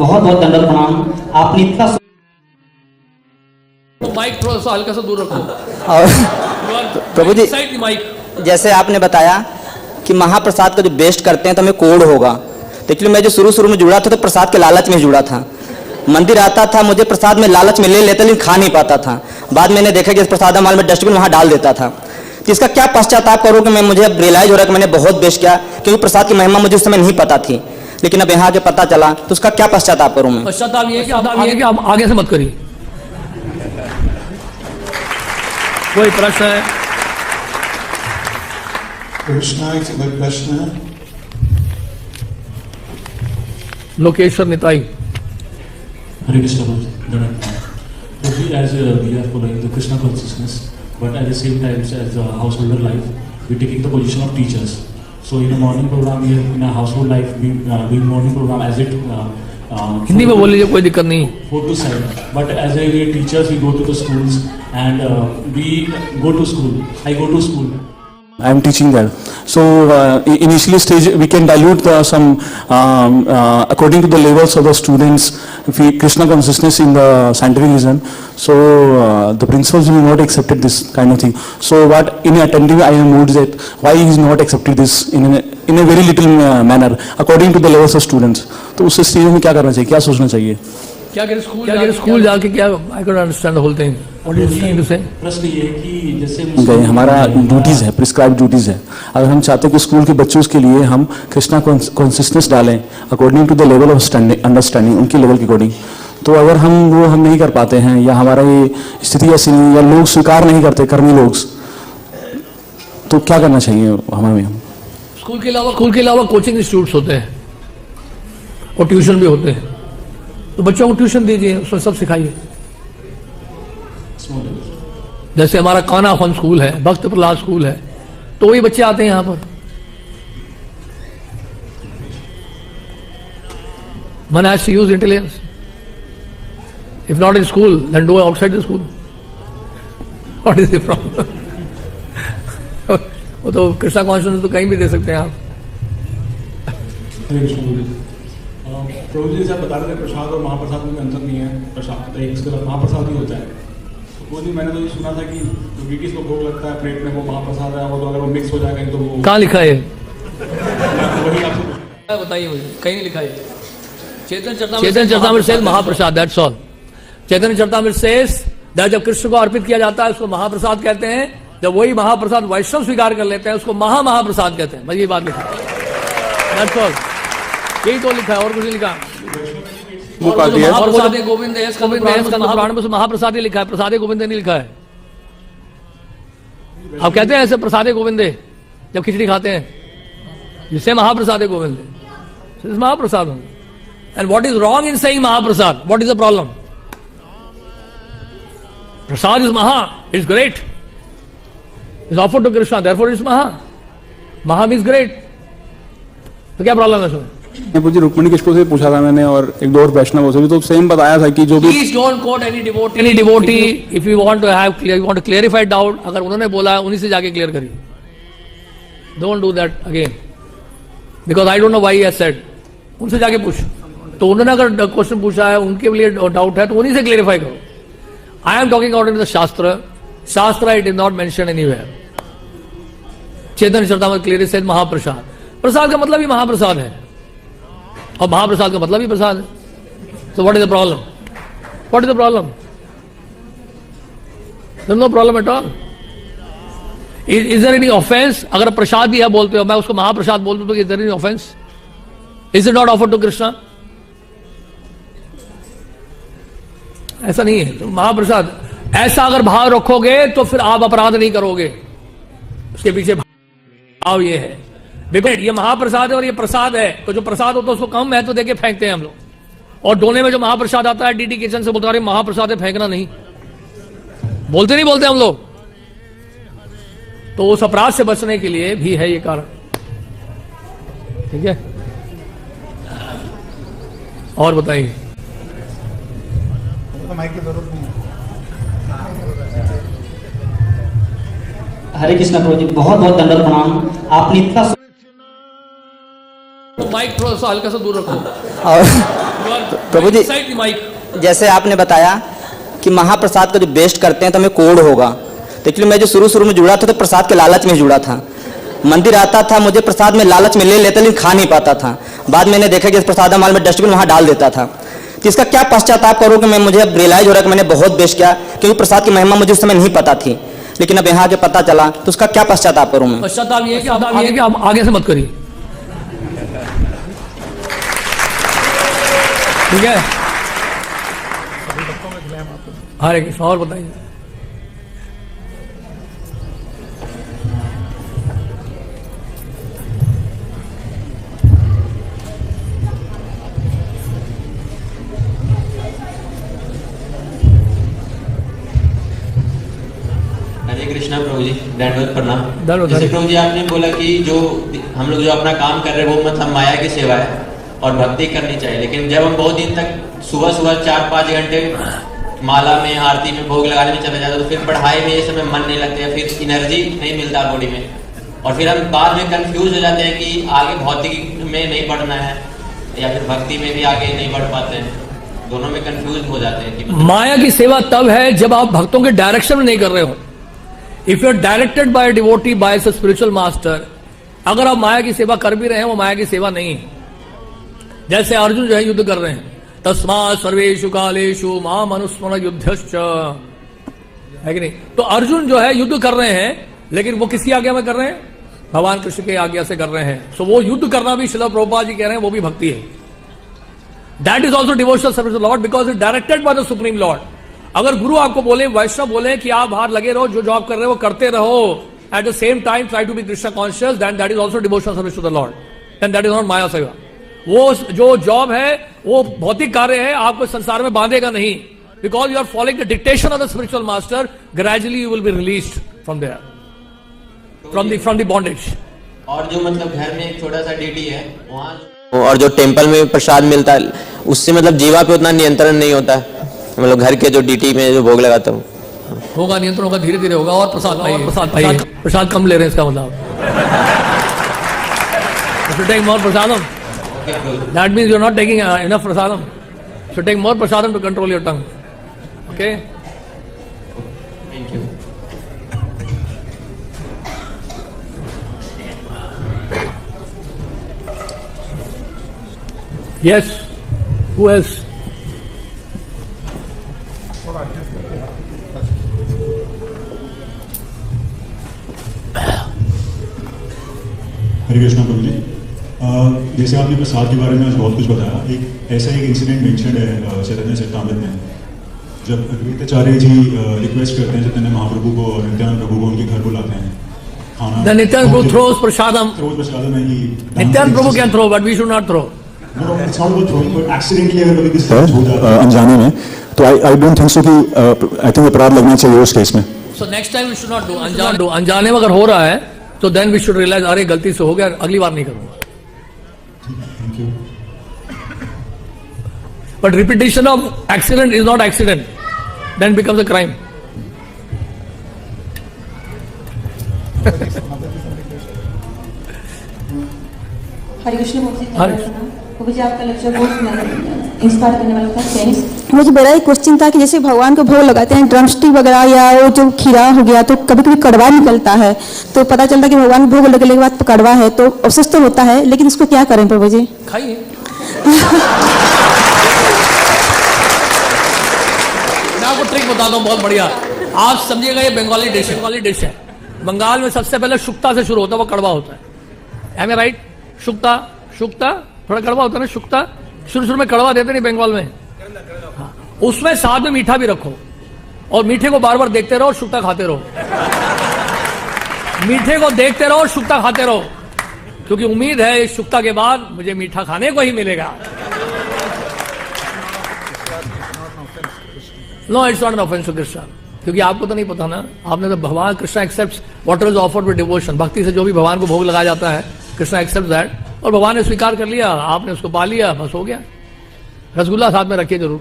बहुत बहुत दंडवत प्रणाम। आपने इतना माइक थोड़ा सा हल्का सा दूर रखो। और प्रभु जी, साइड माइक। जैसे आपने बताया कि महाप्रसाद का जो बेस्ट करते हैं तो हमें कोड होगा, तो एक्चुअली मैं जो शुरू में जुड़ा था तो प्रसाद के लालच में जुड़ा था। मंदिर आता था, मुझे प्रसाद में लालच में ले लेता, लेकिन खा नहीं पाता था। बाद में मैंने देखा कि प्रसाद माल में डस्टबिन वहाँ डाल देता था। तो इसका क्या पश्चाताप करूँ कि मैं, मुझे अब रियलाइज हो रहा है कि मैंने बहुत बेस्ट किया, क्योंकि प्रसाद की महिमा मुझे उस समय नहीं पता थी, लेकिन अब यहाँ आके पता चला, तो उसका क्या पश्चाताप करूँ मैं? पश्चाताप ये है कि आप आगे से मत करिए। कोई प्रश्न है? कृष्णा, एक प्रश्न है। Lokeshwar Nitai. Hare Krishna, Prabhuji, as we are following the Krishna consciousness, but at the same time, as a householder life, we're taking the position of teachers. So in a morning program, here in a household life, we doing morning program as it. Hindi में बोल लीजिए, कोई दिक्कत नहीं। 4 to 7. But as a teachers, we go to the schools and we go to school. I go to school. I am teaching there. So initially stage we can dilute some according to the levels of the students. If we Krishna consciousness in the scientific reason, so the principals will not accepted this kind of thing. So what in attending I am moved that why he is not accepted this in a very little manner according to the levels of students. तो उस stage में क्या करना चाहिए, क्या सोचना चाहिए? क्या करे स्कूल जाके क्या? I can understand the whole thing. What is trying to say? प्रश्न ये है कि जैसे हमारा ड्यूटीज है, प्रिस्क्राइब ड्यूटीज है। अगर हम चाहते हैं कि स्कूल के बच्चों के लिए हम कृष्णा कॉन्सियसनेस डालें according to the level of understanding, उनके लेवल के अकॉर्डिंग, तो अगर हम नहीं कर पाते हैं या हमारा ये स्थिति ऐसी नहीं, या लोग स्वीकार नहीं करते, कर्मी लोग, तो क्या करना चाहिए हमें? स्कूल के अलावा कोचिंग इंस्टीट्यूट्स होते हैं और ट्यूशन भी होते हैं, तो बच्चों को ट्यूशन दीजिए, उसमें सब सिखाइए। जैसे हमारा काना फन स्कूल है, भक्त प्रहलाद स्कूल है, तो वही बच्चे आते हैं यहां पर। One has to use intelligence. If not in school, then do it outside the school. What is the problem? वो तो कृष्णा कॉन्शियसनेस तो कहीं भी दे सकते हैं आप। प्रभु जी, जैसे आप बता रहे थे प्रसाद और महाप्रसाद में अंतर नहीं है, प्रसाद एक उसके बाद महाप्रसाद ही होता है। वो नहीं, मैंने तो ये सुना था कि जो वीटीज को भोग लगता है प्लेट में, वो महाप्रसाद है, वो तो अगर वो मिक्स हो जाएगा तो वो कहाँ लिखा है? वही आपसे बताइए मुझे, कहीं नहीं लिखा है। चैतन्य चरितामृत से महाप्रसाद, दैट्स ऑल। चैतन्य चरितामृत से जब कृष्ण को अर्पित किया जाता है उसको महाप्रसाद कहते हैं। जब वही महाप्रसाद वैष्णव स्वीकार कर लेते हैं उसको महाप्रसाद कहते हैं। बस ये बात लिखा है, दैट्स ऑल। यही तो लिखा है, और कुछ नहीं लिखा। महाप्रसाद गोविंद पुराण में महाप्रसाद ही लिखा है, प्रसाद गोविंद नहीं लिखा है। आप कहते हैं ऐसे प्रसाद गोविंद जब खिचड़ी खाते हैं, जिससे Mahaprasad Govind Mahaprasad. And what is wrong in saying Mahaprasad? What is the problem? Prasad is maha, is great, is offered to Krishna, therefore is maha means great. तो क्या प्रॉब्लम है इसमें? मुझे रुक्मिणी किसको से पूछा था मैंने, और एक दो और वैष्णव से भी तो सेम बताया था कि जो भी please don't quote any devotee if you want to have you want to clarify doubt. अगर उन्होंने बोला उन्हीं से जाके क्लियर करिए। Don't do that again, because I don't know why he has said. उनसे जाके पूछ, तो उन्होंने अगर क्वेश्चन पूछा है, उनके लिए डाउट है, तो उन्हीं से क्लियरिफाई करो। I am talking about in the shastra it is not mention anywhere. Chaitanya Charitamrita clearly said Mahaprasad. प्रसाद का मतलब ही महाप्रसाद है, और महाप्रसाद का मतलब ही प्रसाद है। So what is the problem? What is the problem? There is no problem at all. Is there any offense? अगर प्रसाद भी है बोलते हो, मैं उसको महाप्रसाद बोलता हूँ, is there any offense? Is it not offered to Krishna? ऐसा नहीं है। तो महाप्रसाद ऐसा अगर भाव रखोगे तो फिर आप अपराध नहीं करोगे। उसके पीछे भाव ये है, ये महाप्रसाद है और ये प्रसाद है, तो जो प्रसाद होता है उसको कम महत्व देके फेंकते हैं हम लोग। और डोने में जो महाप्रसाद आता है, डीडी किचन से बोलता है महाप्रसाद है, फेंकना नहीं। बोलते हम लोग। तो उस अपराध से बचने के लिए भी है ये कारण, ठीक है? और बताइए। माइक की जरूरत नहीं है। हरे कृष्णा प्रभु जी, बहुत बहुत दंडवत प्रणाम। आपने इतना माइक थोड़ा सा हल्का सा दूर रखो। और प्रभु जी साइड द माइक। जैसे आपने बताया कि महाप्रसाद का जो बेस्ट करते हैं तो हमें कोड होगा, तो एक्चुअली मैं जो शुरू में जुड़ा था तो प्रसाद के लालच में जुड़ा था। मंदिर आता था, मुझे प्रसाद में लालच में ले लेता लेकिन खा नहीं पाता था। बाद मैंने देखा कि इस प्रसाद माल में डस्टबिन वहाँ डाल देता था। तो इसका क्या पश्चाताप करूँ कि मुझे अब रियलाइज हो रहा है कि मैंने बहुत बेस्ट किया, क्योंकि प्रसाद की महिमा मुझे उस समय नहीं पता थी, लेकिन अब यहाँ के पता चला, तो उसका क्या पश्चाताप करूँ मैं? पश्चाताप ये है कि आप आगे से मत करिए, ठीक है? हरे कृष्ण। और बताइए। हरे कृष्णा प्रभु जी, दंडवत प्रणाम। दंडवत। जैसे प्रभु जी आपने बोला कि जो हम लोग जो अपना काम कर रहे हैं वो मतलब माया की सेवा है और भक्ति करनी चाहिए, लेकिन जब हम बहुत दिन तक सुबह 4-5 घंटे माला में आरती में भोग लगाने में चले जाते तो फिर पढ़ाई में ये समय मन नहीं लगता, फिर एनर्जी नहीं मिलता बॉडी में, और फिर हम बाद में कंफ्यूज हो जाते हैं कि आगे भौतिक में नहीं बढ़ना है या फिर भक्ति में भी आगे नहीं बढ़ पाते हैं, दोनों में कंफ्यूज हो जाते हैं कि माया की सेवा तब है जब आप भक्तों के डायरेक्शन में नहीं कर रहे हो। If you are directed by devotee by spiritual master, अगर आप माया की सेवा कर भी रहे हैं वो माया की सेवा नहीं है। जैसे अर्जुन जो है युद्ध कर रहे हैं, तस्मात् सर्वेषु कालेषु माम अनुस्मर युद्धश्च, है कि नहीं? तो अर्जुन जो है युद्ध कर रहे हैं, लेकिन वो किसकी आज्ञा में कर रहे हैं? भगवान कृष्ण की आज्ञा से कर रहे हैं। सो वो युद्ध करना भी श्रील प्रभुपाद जी कह रहे हैं वो भी भक्ति है। That is also devotional service to Lord because it directed by the supreme Lord. अगर गुरु आपको बोले, वैष्णव बोले कि आप बाहर लगे रहो, जो जॉब कर रहे हो वो करते रहो, at the same time try to be Krishna conscious, then that is also devotional service to the lord, then that is not maya seva. वो जो जॉब है वो भौतिक कार्य है, आपको संसार में बांधेगा नहीं, because you are following the dictation of the spiritual master, gradually you will be released from there, from the bondage. और जो मतलब घर में एक छोटा सा ड्यूटी है वहाँ, और जो टेम्पल में प्रसाद मिलता है उससे मतलब जीवा पे उतना नियंत्रण नहीं होता है, मतलब घर के जो डीटी में जो भोग लगाता हूँ होगा, नियंत्रण होगा, धीरे धीरे होगा। और प्रसाद पाइए, प्रसाद कम ले रहे हैं इसका मतलब। If you take more prasadam, that means you are not taking enough prasadam. So take more prasadam to control your tongue. Okay? Thank you. Yes. Who else? हरे कृष्णा प्रभु जी, जैसे आपने प्रसाद के बारे में आज बहुत कुछ बताया, एक ऐसा एक इंसिडेंट मेंशन है चैतन्य चरितामृत में, जब अद्वैताचार्य जी रिक्वेस्ट करते हैं चैतन्य महाप्रभु को और नित्यानंद प्रभु को उनके घर बुलाते हैं खाना। The Nityanand Prabhu throws prasadam. Throws prasadam है कि Nityanand Prabhu can throw, but we should not throw. No, it's not about throwing, but accidentally अगर कभी किसी से हो जाता है अनजाने में, तो आई डोंट थिंक सो कि आई थिंक अपराध लगना चाहिए उस केस में। So next time we should not do. अनजाने में अगर हो रहा है तो then we should realize, अरे गलती से हो गया, अगली बार नहीं करूंगा। Thank you. But repetition of accident is not accident, then becomes a crime. हरे कृष्ण हरे। मुझे आपका लेक्चर बहुत इंस्पायर करने वाला था, थैंक्स। मुझे बड़ा एक क्वेश्चन था कि जैसे भगवान को भोग लगाते हैं ड्रम स्टिक वगैरह या वो जो खीरा हो गया, तो कभी कभी कड़वा निकलता है, तो पता चलता है कि भगवान को भोग लगने के बाद कड़वा है, तो अफसोस तो होता है, लेकिन इसको क्या करें प्रभु जी? खाइए। मैं आपको ट्रिक बताता हूँ बहुत बढ़िया, आप समझिएगा, ये बंगाली डिश है। बंगाल में सबसे पहले शुक्ता से शुरू होता है, वो कड़वा होता है। M A right? शुक्ता थोड़ा कड़वा होता है ना, शुक्ता शुरू में कड़वा देते नहीं बंगाल में। हाँ, उसमें साथ में मीठा भी रखो और मीठे को बार बार देखते रहो और शुक्ता खाते रहो। मीठे को देखते रहो और शुक्ता खाते रहो, क्योंकि उम्मीद है इस शुक्ता के बाद मुझे मीठा खाने को ही मिलेगा। No, it's not an offence to Krishna, क्योंकि आपको तो नहीं पता ना, आपने तो भगवान Krishna accepts what is offered with devotion, भक्ति से जो भी भगवान को भोग लगाया जाता है, कृष्ण एक्सेप्ट दैट, और भगवान ने स्वीकार कर लिया, आपने उसको पा लिया, बस हो गया। रसगुल्ला साथ में रखिए जरूर।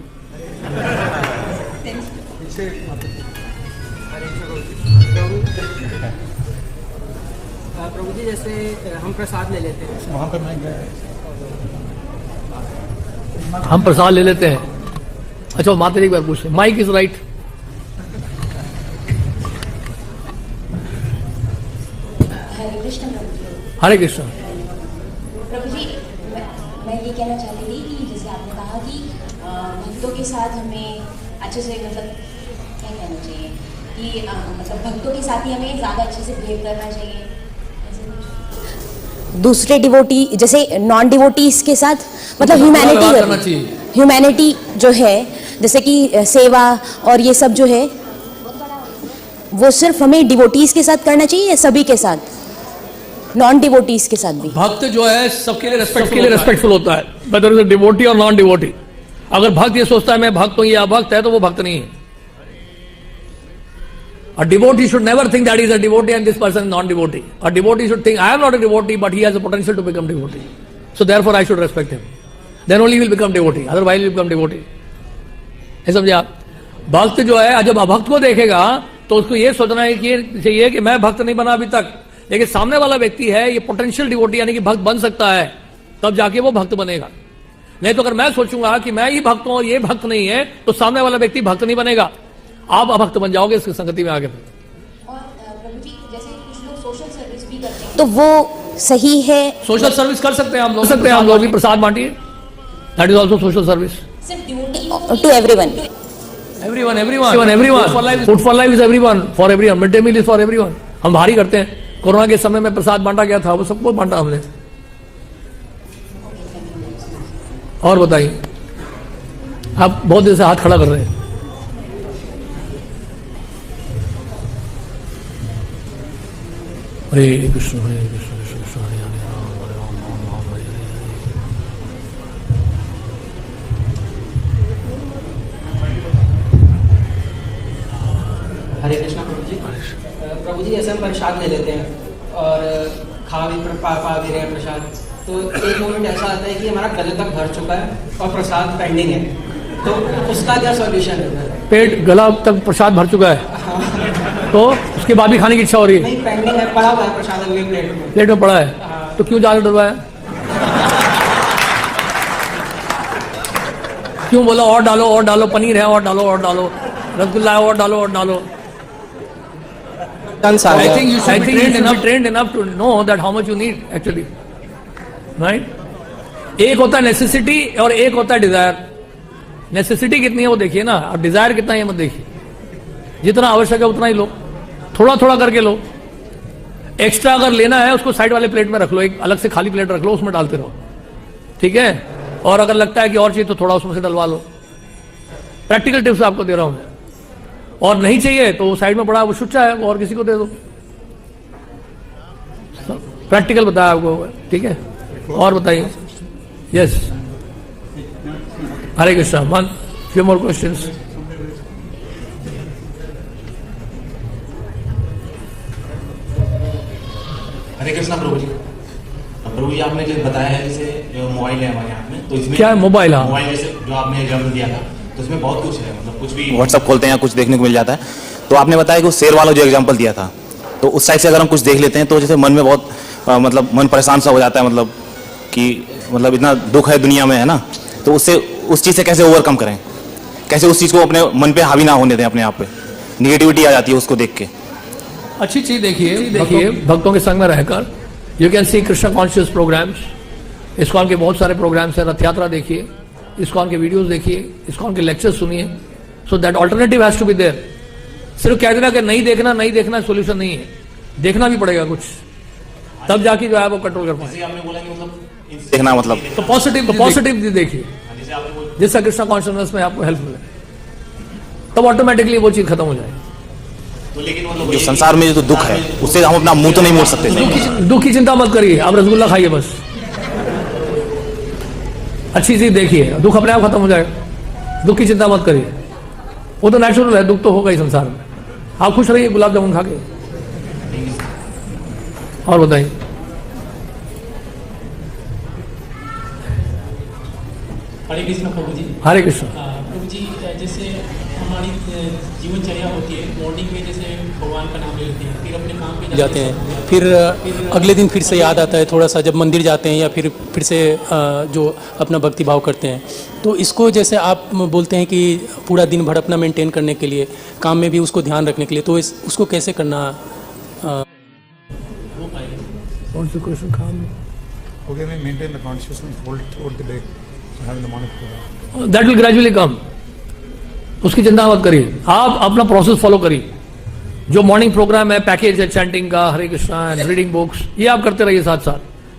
प्रभु जी, जैसे हम प्रसाद ले लेते हैं, वहाँ पर मैं हम प्रसाद ले लेते हैं। अच्छा माता जी एक बार पूछते, माइक इज राइट। हरे कृष्ण प्रभु जी। हरे कृष्ण। प्रभु जी, मैं ये कहना चाहती थी कि जैसे आपने कहा कि भक्तों के साथ हमें अच्छे से मतलब क्या कहना चाहिए कि मतलब भक्तों के साथ ही हमें ज़्यादा अच्छे से बिहेव करना चाहिए, दूसरे डिवोटी जैसे नॉन डिवोटीज के साथ मतलब करना ह्यूमैनिटी चाहिए। ह्यूमैनिटी जो है जैसे कि सेवा और ये सब जो है वो सिर्फ हमें डिवोटीज के साथ करना चाहिए या सभी के साथ, नॉन डिवोटीज के साथ भी? भक्त जो है सबके लिए रेस्पेक्टफुल होता है, वेदर इज डिवोटी और नॉन डिवोटी। अगर भक्त ये सोचता है मैं भक्त हूं, ये अभक्त है, तो वो भक्त नहीं है। A devotee should never think that he is a devotee and this person is non-devotee. A devotee should think, I am not a devotee, but he has a potential to become devotee. So therefore I should respect him. Then only he will become devotee. Otherwise he will become devotee. है समझे आप? भक्त जो है जब अभक्त को देखेगा तो उसको ये सोचना है कि चाहिए कि मैं भक्त नहीं बना अभी तक, लेकिन सामने वाला व्यक्ति है ये पोटेंशियल डिवोटी यानी कि भक्त बन सकता है, तब जाके वो भक्त बनेगा। नहीं तो अगर मैं सोचूंगा कि मैं ही भक्त हूं और ये भक्त नहीं है, तो सामने वाला व्यक्ति भक्त नहीं बनेगा, आप अभक्त बन जाओगे इसकी संगति में आगे। और प्रभु जी जैसे कुछ लोग सोशल सर्विस भी करते हैं, तो वो सही है? सोशल सर्विस कर सकते हैं हम लोग भी प्रसाद बांटिए, that is also social service. सिर्फ devotee to everyone? everyone. Food for life is everyone, for everyone. Mid day meal is for everyone. हम भारी करते हैं। कोरोना के समय में प्रसाद बांटा गया था, वो सबको बांटा हमने। और बताइए, आप बहुत देर से हाथ खड़ा कर रहे हैं। हरे कृष्ण हरे कृष्ण कृष्ण कृष्ण हरे हरे राम हरे राम राम राम हरे हरे। हरे कृष्णा प्रभु जी। प्रभु जी ऐसे हम प्रसाद ले लेते हैं और खा भी पा भी रहे हैं प्रसाद, तो एक मोमेंट ऐसा आता है कि हमारा गले तक भर चुका है और प्रसाद पेंडिंग है, तो उसका क्या सॉल्यूशन है? पेट गला तक प्रसाद भर चुका है तो उसके बाद भी खाने की इच्छा हो रही है? नहीं, पेंडिंग है, पड़ा हुआ है प्रसाद अगले प्लेट में पड़ा है, तो क्यों ज्यादा डरवाया? क्यों बोला और डालो, पनीर है और डालो, रसगुल्ला है और डालो। I think you should be trained enough to know that how much you need actually, right? एक होता है नेसेसिटी और एक होता है डिजायर। नेसेसिटी कितनी है वो देखिए ना, और डिजायर कितना है ये मत देखिए। जितना आवश्यक है उतना ही लो, थोड़ा थोड़ा करके लो। एक्स्ट्रा अगर लेना है उसको साइड वाले प्लेट में रख लो, एक अलग से खाली प्लेट रख लो, उसमें डालते रहो, ठीक है? और अगर लगता है कि और चाहिए तो थोड़ा उसमें से डलवा लो। प्रैक्टिकल टिप्स आपको दे रहा हूं मैं। और नहीं चाहिए तो साइड में पड़ा वो शुच्चा है, वो और किसी को दे दो। प्रैक्टिकल बताया आपको, ठीक है? और बताइए। Yes, Hare Krishna. One few more questions. Hare Krishna Prabhu ji. Prabhu ji आपने जो बताया है जैसे मोबाइल है हमारे हाथ में, तो इसमें क्या है मोबाइल? हाँ, मोबाइल जैसे जो आपने एग्जाम्पल दिया था, तो इसमें बहुत कुछ है, मतलब कुछ भी व्हाट्सअप खोलते हैं कुछ देखने को मिल जाता है। तो आपने बताया कि वो शेर वाला जो एग्जांपल दिया था, तो उस साइड से अगर हम कुछ देख लेते हैं तो जैसे मन में बहुत मतलब मन परेशान सा हो जाता है, मतलब कि मतलब इतना दुख है दुनिया में, है ना? तो उससे उस चीज़ से कैसे ओवरकम करें, कैसे उस चीज़ को अपने मन पे हावी ना होने दें, अपने आप पे निगेटिविटी आ जाती है उसको देख के। अच्छी चीज देखिए भक्तों के संग में रहकर you can see Krishna conscious programs. ISKCON के बहुत सारे प्रोग्राम्स हैं, रथ यात्रा देखिए, इस्कॉन के वीडियोस देखिए, इस्कॉन के लेक्चर सुनिए। So that alternative has to be there. सिर्फ कह देना कि नहीं देखना सोल्यूशन नहीं है, देखना भी पड़ेगा कुछ, तब जाके जो है वो कंट्रोल कर पाएंगे। आपने बोला कि मतलब देखना मतलब तो पॉजिटिव देखिए, जिससे कृष्ण कॉन्शियसनेस में आपको हेल्प मिले, तब ऑटोमेटिकली वो चीज खत्म हो जाएगी। तो लेकिन मतलब जो संसार में जो दुख है उससे हम अपना मुंह तो नहीं मोड़ सकते। दुख की चिंता मत करिए, आप रसगुल्ला खाइए बस। अच्छी चीज देखिए, दुख अपने आप खत्म हो जाएगा। दुख की चिंता मत करिए, वो तो नेचुरल है, दुख तो होगा ही संसार में। आप खुश रहिए गुलाब जामुन खा के। और बताइए। हरे कृष्ण प्रभु जी। हरे कृष्ण। प्रभु प्रभु जी जैसे हमारी जीवनचर्या होती है, मॉर्निंग में जैसे भगवान का नाम ले लेते हैं, फिर अपने काम पे जाते हैं, फिर अगले दिन फिर से याद आता है थोड़ा सा जब मंदिर जाते हैं या फिर से जो अपना भक्ति भाव करते हैं। तो इसको जैसे आप बोलते हैं कि पूरा दिन भर अपना मेंटेन करने के लिए, काम में भी उसको ध्यान रखने के लिए, तो उसको कैसे करना हो पाएगा? What's the question? Calm. Okay, we maintain the consciousness throughout the day, so having the morning program. That will gradually come. उसकी चिंता मत करिए, आप अपना प्रोसेस फॉलो करिए। जो मॉर्निंग प्रोग्राम है, पैकेज है चैंटिंग का, हरे कृष्णा एंड रीडिंग बुक्स, ये आप करते रहिए साथ साथ,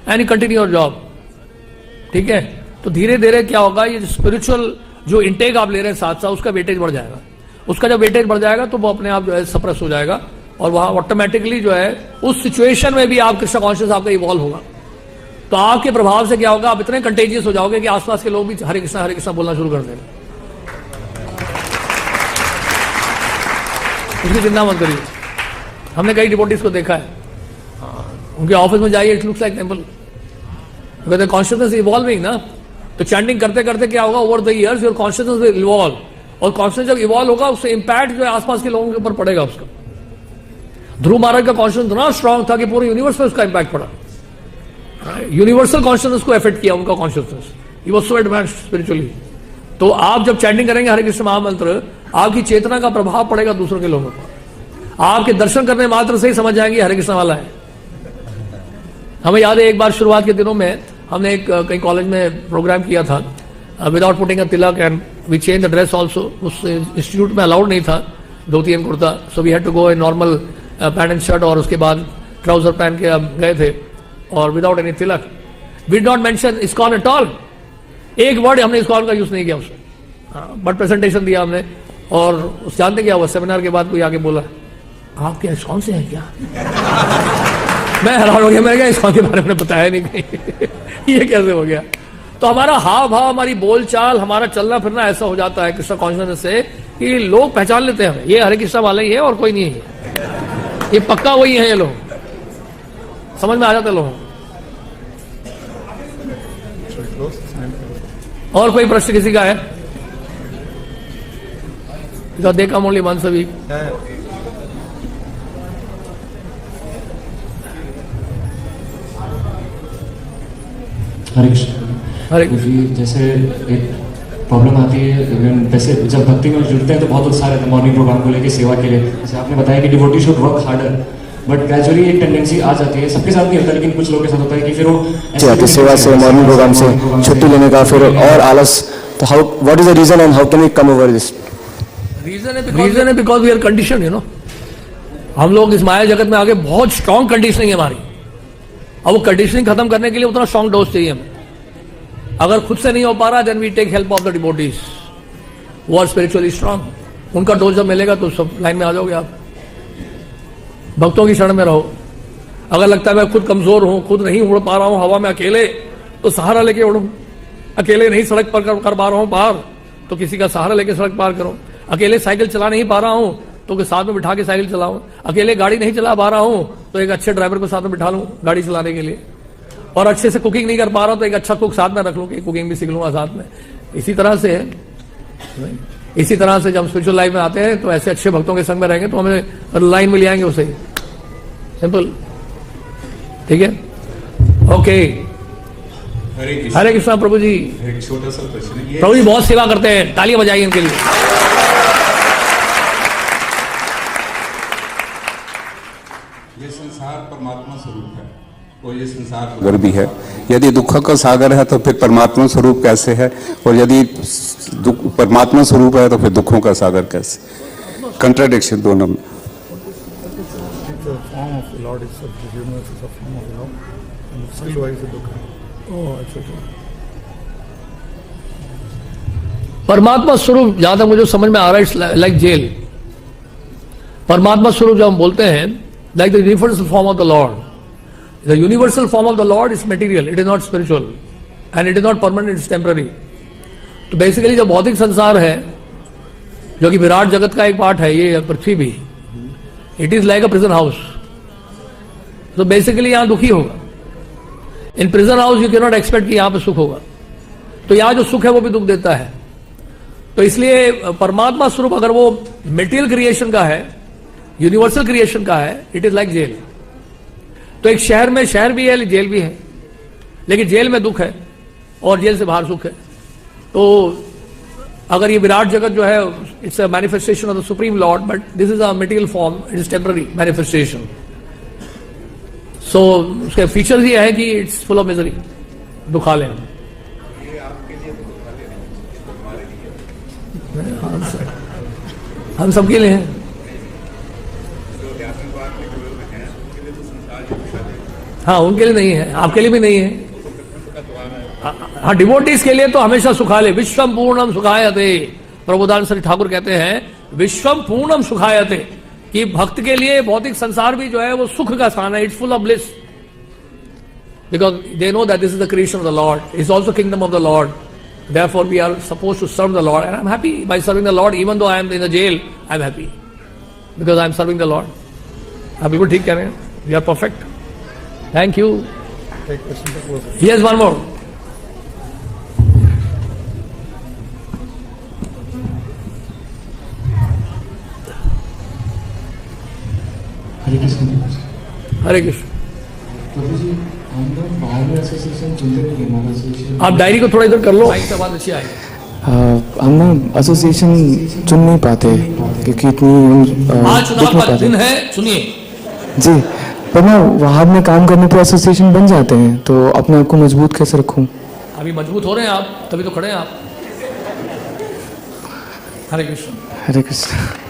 and you continue your job. ठीक है, तो धीरे धीरे क्या होगा, ये स्पिरिचुअल जो इंटेक आप ले रहे हैं साथ साथ, उसका वेटेज बढ़ जाएगा। उसका जब वेटेज बढ़ जाएगा तो वो अपने आप जो है सप्रेस हो जाएगा, और वहां ऑटोमेटिकली जो है उस सिचुएशन में भी आप कृष्ण कॉन्शियस आपका इवॉल्व होगा। तो आपके प्रभाव से क्या होगा, आप इतने कंटेजियस हो जाओगे कि आसपास के लोग भी हरे कृष्णा बोलना शुरू कर देंगे। उसकी चिंता मत करिए। हमने कई डिवोटीज को देखा है, उनके ऑफिस में जाइए, it looks like temple, because consciousness evolving ना। तो चैंटिंग करते करते क्या होगा, over the years your consciousness will evolve, और कॉन्शियसनेस जब इवॉल्व होगा उससे इंपैक्ट जो है आसपास के लोगों के ऊपर पड़ेगा उसका। ध्रुव महाराज का कॉन्शियसनेस इतना स्ट्रांग था कि पूरे यूनिवर्स में उसका इंपैक्ट पड़ा, यूनिवर्सल कॉन्शियसनेस को इफेक्ट किया उनका consciousness, he was so advanced spiritually. तो आप जब चैंटिंग करेंगे हरे कृष्ण महामंत्र, आपकी चेतना का प्रभाव पड़ेगा दूसरों के लोगों पर। आपके दर्शन करने मात्र से ही समझ जाएंगे हरे कृष्ण वाला है। हमें याद है एक बार शुरुआत के दिनों में हमने एक कहीं कॉलेज में प्रोग्राम किया था, without putting a tilak, and we change the dress also. उस इंस्टीट्यूट में अलाउड नहीं था dhoti and kurta, so we had to go in normal pant and shirt, और उसके बाद ट्राउजर पहन के हम गए थे, और without any tilak. We don't mention ISKCON at all, एक वर्ड हमने इस्कॉन का यूज नहीं किया उसमें, बट प्रेजेंटेशन दिया हमने। और जानते क्या हुआ, सेमिनार के बाद कोई आके बोला, आप क्या इस्कॉन से हैं क्या? मैं हैरान हो गया, मैंने कहा इस्कॉन के बारे में बताया नहीं कहीं ये कैसे हो गया? तो हमारा हाव भाव, हमारी बोलचाल, हमारा चलना फिरना ऐसा हो जाता है कृष्ण कॉन्शियसनेस से कि लोग पहचान लेते हैं हमें, ये हरे कृष्ण वाला ही है और कोई नहीं है, ये पक्का वही है। ये लोग समझ में आ जाते लोगों। और कोई प्रश्न किसी का है? देखा ओनली वंस अ वीक। हरे कृष्ण। हरे जी, जैसे एक प्रॉब्लम आती है, वैसे जब भक्ति में जुड़ते हैं तो बहुत उत्साह रहता है मॉर्निंग प्रोग्राम को लेकर, सेवा के लिए। जैसे आपने बताया कि devotee should work harder, but gradually एक टेंडेंसी आ जाती है, सबके साथ नहीं होता लेकिन कुछ लोगों के साथ होता है कि फिर वो सेवा से, मॉर्निंग प्रोग्राम से छुट्टी लेने का, फिर और आलस। तो how, what is the reason and how can we come over this? Reason है because we are condition, you know. हम लोग इस माया जगत में आगे बहुत स्ट्रॉन्ग कंडीशनिंग है हमारी, अब वो कंडीशनिंग खत्म करने के लिए उतना स्ट्रॉन्ग डोज चाहिए हमें। अगर खुद से नहीं हो पा रहा, then we take help of the devotees वो आर स्पिरिचुअली स्ट्रॉन्ग। उनका डोज जब मिलेगा तो सब लाइन में आ जाओगे आप। भक्तों की शरण में रहो। अगर लगता है मैं खुद कमजोर हूं, खुद नहीं उड़ पा रहा हूं हवा में अकेले, तो सहारा लेके उड़ो। अकेले नहीं सड़क पर कर पा रहा हूं पार, तो किसी का सहारा लेके सड़क पार करो। अकेले साइकिल चला नहीं पा रहा हूं, तो साथ में बिठा के साइकिल चलाऊं। अकेले गाड़ी नहीं चला पा रहा हूं, तो एक अच्छे ड्राइवर को साथ में बिठा लूं गाड़ी चलाने के लिए। और अच्छे से कुकिंग नहीं कर पा रहा, तो एक अच्छा कुक साथ में रख लूं कि कुकिंग भी सीख लूंगा साथ में। इसी तरह से जब हम स्पिरिचुअल लाइफ में आते हैं तो ऐसे अच्छे भक्तों के संग में रहेंगे तो हमें लाइन में ले आएंगे उसे। सिंपल, ठीक है, ओके। हरे कृष्णा प्रभु जी। एक छोटा सा प्रश्न है, प्रभु जी बहुत सेवा करते हैं, तालियां बजाइए इनके लिए। ये संसार परमात्मा स्वरूप है, और ये संसार सागर भी है। यदि दुखों का सागर है तो फिर परमात्मा स्वरूप कैसे है, और यदि परमात्मा स्वरूप है तो फिर दुखों का सागर कैसे? कंट्राडिक्शन दोनों में। परमात्मा स्वरूप जहां तक मुझे समझ में आ रहा है, लाइक जेल। परमात्मा स्वरूप जब हम बोलते हैं, like the universal form of the Lord. The universal form of the Lord is material, it is not spiritual, and it is not permanent, it is temporary. तो बेसिकली जो भौतिक संसार है, जो कि विराट जगत का एक पार्ट है, ये पृथ्वी भी, it is like a prison house. तो बेसिकली यहां दुखी होगा। In prison house you can not expect कि यहां पे सुख होगा। तो यहां जो सुख है वो भी दुख देता है। तो इसलिए परमात्मा स्वरूप अगर वो मेटीरियल क्रिएशन का है, यूनिवर्सल क्रिएशन का है, इट इज लाइक जेल। तो एक शहर में शहर भी है, जेल भी है, लेकिन जेल में दुख है और जेल से बाहर सुख है। तो अगर ये विराट जगत जो है, it's a manifestation of the supreme lord, but this is a material form, it is temporary manifestation. So उसके फीचर्स ये है कि इट्स फुल ऑफ मिजरी, दुखालय हम। हम सबके लिए हैं। हाँ, उनके लिए नहीं है, आपके लिए भी नहीं है। हाँ, डिवोटीज के लिए तो हमेशा सुखालय, विश्वम पूर्णम सुखायते। प्रभुदान श्री ठाकुर कहते हैं विश्वम पूर्णम सुखायते, कि भक्त के लिए भौतिक संसार भी जो है वो सुख का स्थान है, it's full of bliss, because they know that this is the creation of the Lord, it's also kingdom of the Lord, therefore we are supposed to serve the Lord, and I'm happy by serving the Lord, even though I am in the jail, I'm happy because I'm serving the Lord. आप बिल्कुल ठीक कह रहे हैं, we are perfect. Thank you. Yes, one more. हरे कृष्ण। हरे कृष्ण। प्रभु जी, हम लोग बाहर में एसोसिएशन चुनते नहीं है, हमारा एसोसिएशन। आप डायरी को थोड़ा इधर कर लो, माइक से आवाज अच्छी आएगी। हम ना एसोसिएशन चुन नहीं पाते क्योंकि इतनी आज चुनाव का दिन है, सुनिए जी, पर ना वहाँ में काम करने पर एसोसिएशन बन जाते हैं, तो अपने आप को मजबूत कैसे रखूं? अभी मजबूत हो रहे हैं आप, तभी तो खड़े हैं आप। हरे कृष्ण। हरे Krishna.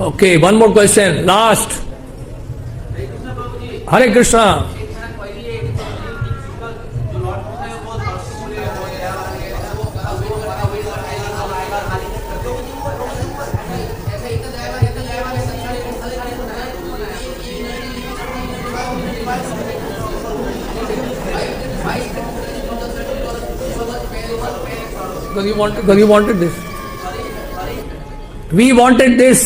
Okay, one more question, last. Hare Krishna. Because you wanted this. We wanted this.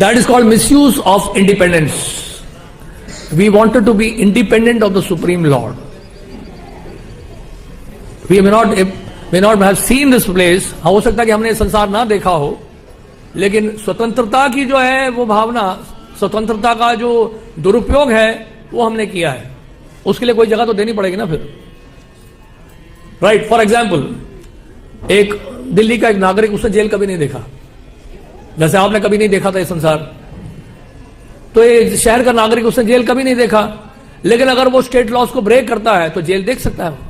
That is called misuse of independence. We wanted to be independent of the Supreme Lord. We may not have seen this place. हो सकता है कि हमने संसार ना देखा हो, लेकिन स्वतंत्रता की जो है वो भावना, स्वतंत्रता का जो दुरुपयोग है वो हमने किया है। उसके लिए कोई जगह तो देनी पड़ेगी ना फिर, राइट? फॉर एग्जाम्पल, एक दिल्ली का एक नागरिक, उसने जेल कभी नहीं देखा, जैसे आपने कभी नहीं देखा था ये संसार। तो ये शहर का नागरिक, उसने जेल कभी नहीं देखा, लेकिन अगर वो स्टेट लॉज को ब्रेक करता है तो जेल देख सकता है।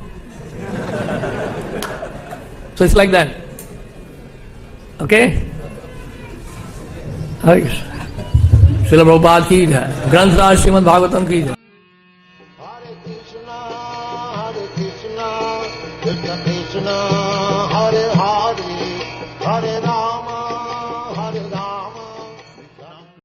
So it's like that. Okay? हरे कृष्ण। श्रील प्रभुपाद की जय, ग्रंथराज श्रीमद् भागवतम की जय। Krishna Krishna Hare